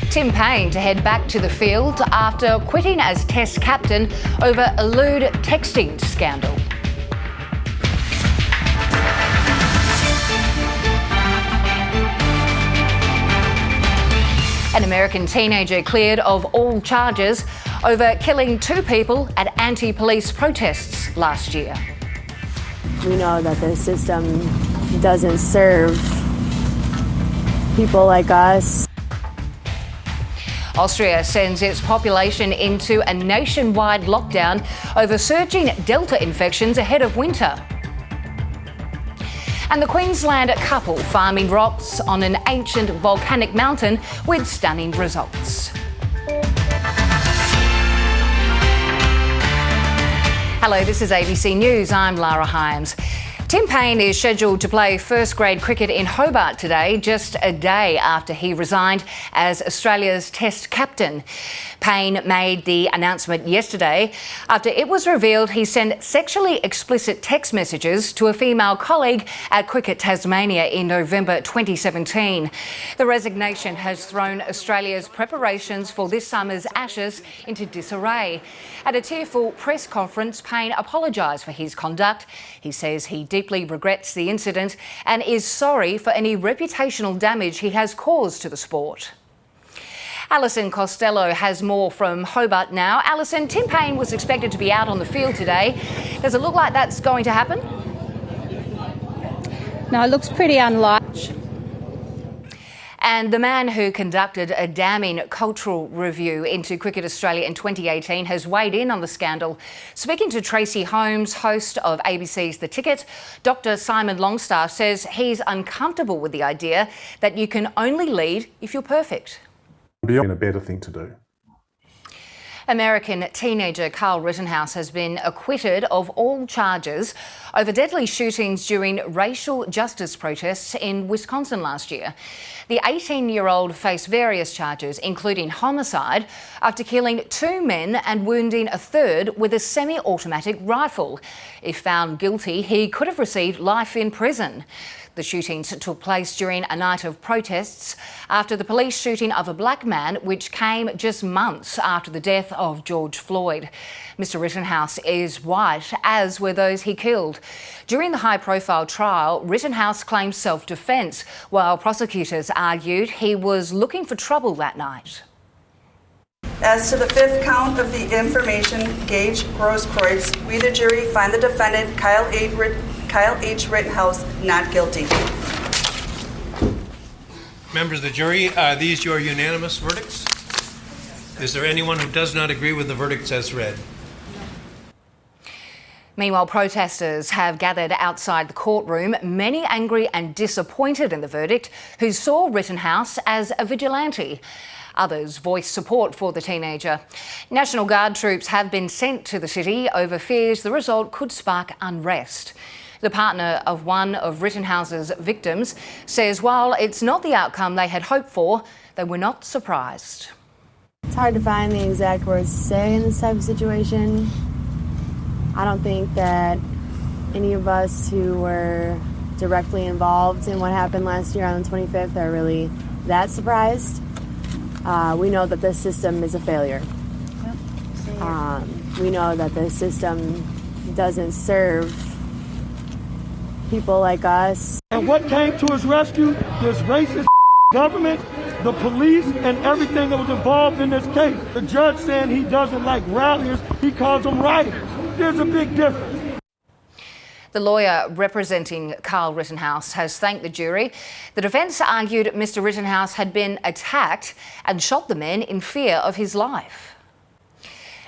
Tim Paine to head back to the field after quitting as Test captain over a lewd texting scandal. An American teenager cleared of all charges over killing 2 people at anti-police protests last year. We know that the system doesn't serve people like us. Austria sends its population into a nationwide lockdown over surging Delta infections ahead of winter. And the Queensland couple farming rocks on an ancient volcanic mountain with stunning results. Hello, this is ABC News. I'm Lara Hyams. Tim Paine is scheduled to play first-grade cricket in Hobart today, just a day after he resigned as Australia's Test captain. Paine made the announcement yesterday after it was revealed he sent sexually explicit text messages to a female colleague at Cricket Tasmania in November 2017. The resignation has thrown Australia's preparations for this summer's Ashes into disarray. At a tearful press conference, Paine apologised for his conduct. He says he deeply regrets the incident and is sorry for any reputational damage he has caused to the sport. Alison Costello has more from Hobart now. Alison, Tim Paine was expected to be out on the field today. Does it look like that's going to happen? No, it looks pretty unlikely. And the man who conducted a damning cultural review into Cricket Australia in 2018 has weighed in on the scandal. Speaking to Tracy Holmes, host of ABC's The Ticket, Dr. Simon Longstaff says he's uncomfortable with the idea that you can only lead if you're perfect. Beyond a better thing to do. American teenager Kyle Rittenhouse has been acquitted of all charges over deadly shootings during racial justice protests in Wisconsin last year. The 18-year-old faced various charges, including homicide, after killing 2 men and wounding a third with a semi-automatic rifle. If found guilty, he could have received life in prison. The shootings took place during a night of protests after the police shooting of a black man, which came just months after the death of George Floyd. Mr. Rittenhouse is white, as were those he killed. During the high-profile trial, Rittenhouse claimed self-defence, while prosecutors argued he was looking for trouble that night. As to the 5th count of the information, Gage Grosskreutz, we the jury find the defendant Kyle H. Rittenhouse not guilty. Members of the jury, are these your unanimous verdicts? Is there anyone who does not agree with the verdicts as read? Meanwhile, protesters have gathered outside the courtroom, many angry and disappointed in the verdict, who saw Rittenhouse as a vigilante. Others voiced support for the teenager. National Guard troops have been sent to the city over fears the result could spark unrest. The partner of one of Rittenhouse's victims says while it's not the outcome they had hoped for, they were not surprised. It's hard to find the exact words to say in this type of situation. I don't think that any of us who were directly involved in what happened last year on the 25th are really that surprised. We know that this system is a failure. We know that the system doesn't serve people like us. And what came to his rescue, this racist government, the police, and everything that was involved in this case. The judge saying he doesn't like ralliers, he calls them rioters. There's a big difference. The lawyer representing Kyle Rittenhouse has thanked the jury. The defence argued Mr. Rittenhouse had been attacked and shot the men in fear of his life.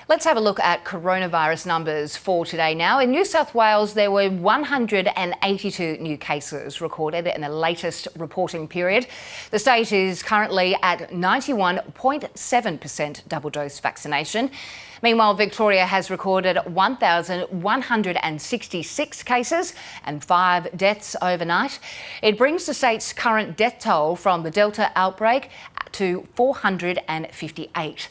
Let's have a look at coronavirus numbers for today now. In New South Wales, there were 182 new cases recorded in the latest reporting period. The state is currently at 91.7% double-dose vaccination. Meanwhile, Victoria has recorded 1,166 cases and 5 deaths overnight. It brings the state's current death toll from the Delta outbreak to 458.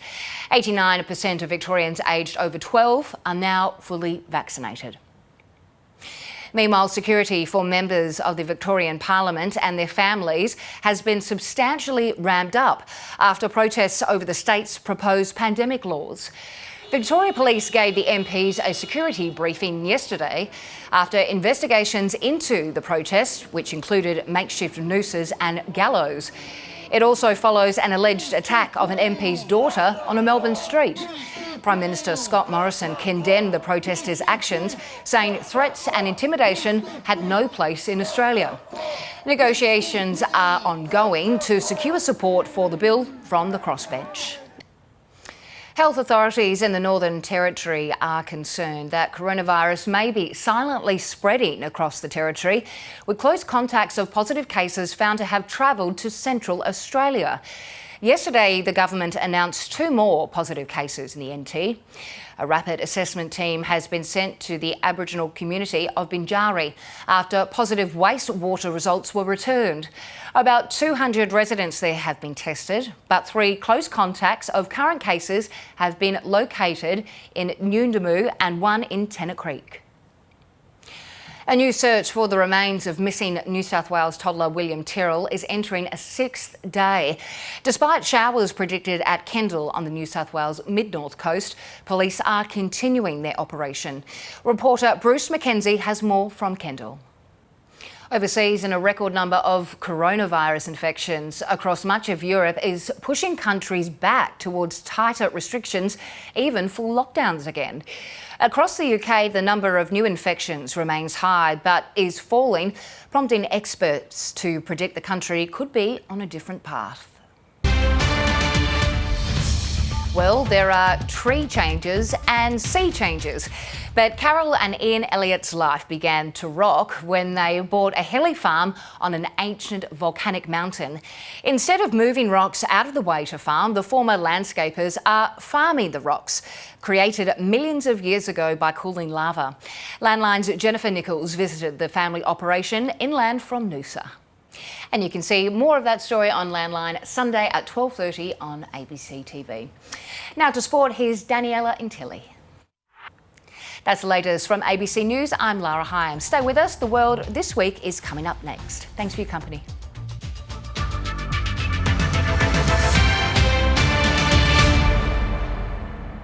89% of Victorians aged over 12 are now fully vaccinated. Meanwhile, security for members of the Victorian Parliament and their families has been substantially ramped up after protests over the state's proposed pandemic laws. Victoria Police gave the MPs a security briefing yesterday after investigations into the protests, which included makeshift nooses and gallows. It also follows an alleged attack of an MP's daughter on a Melbourne street. Prime Minister Scott Morrison condemned the protesters' actions, saying threats and intimidation had no place in Australia. Negotiations are ongoing to secure support for the bill from the crossbench. Health authorities in the Northern Territory are concerned that coronavirus may be silently spreading across the territory, with close contacts of positive cases found to have travelled to Central Australia. Yesterday, the government announced 2 more positive cases in the NT. A rapid assessment team has been sent to the Aboriginal community of Binjari after positive wastewater results were returned. About 200 residents there have been tested, but 3 close contacts of current cases have been located in Nyundamu and 1 in Tennant Creek. A new search for the remains of missing New South Wales toddler William Tyrrell is entering a 6th day. Despite showers predicted at Kendall on the New South Wales mid-north coast, police are continuing their operation. Reporter Bruce McKenzie has more from Kendall. Overseas, a record number of coronavirus infections across much of Europe is pushing countries back towards tighter restrictions, even full lockdowns again. Across the UK, the number of new infections remains high but is falling, prompting experts to predict the country could be on a different path. Well, there are tree changes and sea changes. But Carol and Ian Elliott's life began to rock when they bought a hilly farm on an ancient volcanic mountain. Instead of moving rocks out of the way to farm, the former landscapers are farming the rocks, created millions of years ago by cooling lava. Landline's Jennifer Nichols visited the family operation inland from Noosa. And you can see more of that story on Landline Sunday at 12:30 on ABC TV. Now to sport, here's Daniela Intilli. That's the latest from ABC News. I'm Lara Hyams. Stay with us. The World This Week is coming up next. Thanks for your company.